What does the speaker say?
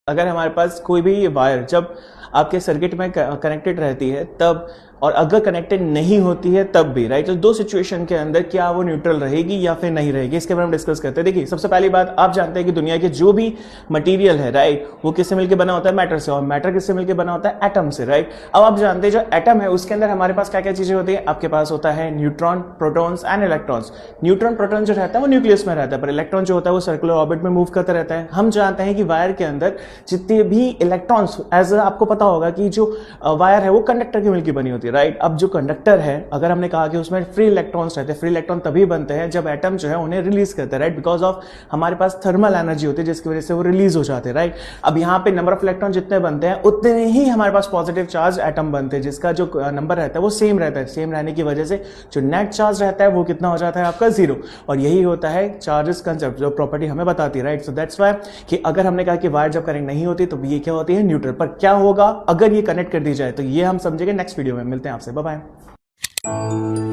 अगर हमारे पास कोई भी वायर जब आपके सर्किट में कनेक्टेड रहती है तब, और अगर कनेक्टेड नहीं होती है तब भी, राइट। तो दो सिचुएशन के अंदर क्या वो न्यूट्रल रहेगी या फिर नहीं रहेगी, इसके बारे में डिस्कस करते हैं। देखिए, सबसे पहली बात, आप जानते हैं कि दुनिया के जो भी मटेरियल है, राइट, वो किससे मिलकर बना होता है? मैटर से। और मैटर किससे मिलकर बना होता है? एटम से, राइट। अब आप जानते हैं जो एटम है उसके अंदर हमारे पास क्या क्या चीजें होती है? आपके पास होता है neutron, protons and electrons. Neutron proton जो रहता है वो न्यूक्लियस में रहता है, पर इलेक्ट्रॉन जो होता है वो सर्कुलर ऑर्बिट में मूव करता रहता है। हम जानते हैं कि वायर के अंदर जितने भी इलेक्ट्रॉन्स, एज आपको पता होगा कि जो वायर है वो कंडक्टर की मिलकर बनी होती है, राइट। अब जो कंडक्टर है, अगर हमने कहा कि उसमें फ्री इलेक्ट्रॉन्स रहते हैं, फ्री इलेक्ट्रॉन तभी बनते हैं जब एटम जो है उन्हें रिलीज करते हैं, राइट, बिकॉज ऑफ हमारे पास थर्मल एनर्जी होती है जिसकी वजह से वो रिलीज हो जाते हैं, राइट। अब यहाँ पे नंबर ऑफ इलेक्ट्रॉन जितने बनते हैं उतने ही हमारे पास पॉजिटिव चार्ज एटम बनते हैं, जिसका जो नंबर रहता है वो सेम रहता है। सेम रहने की वजह से जो नेट चार्ज रहता है वो कितना हो जाता है? आपका 0। और यही होता है चार्जेस कंसेप्ट, जो प्रॉपर्टी हमें बताती है, राइट। सो दैट्स व्हाई कि अगर हमने कहा कि वायर जब कनेक्ट नहीं होती तो ये क्या होती है? न्यूट्रल। पर क्या होगा अगर ये कनेक्ट कर दी जाए? तो ये हम समझेंगे नेक्स्ट वीडियो में। मिलते हैं आपसे, बाय बाय।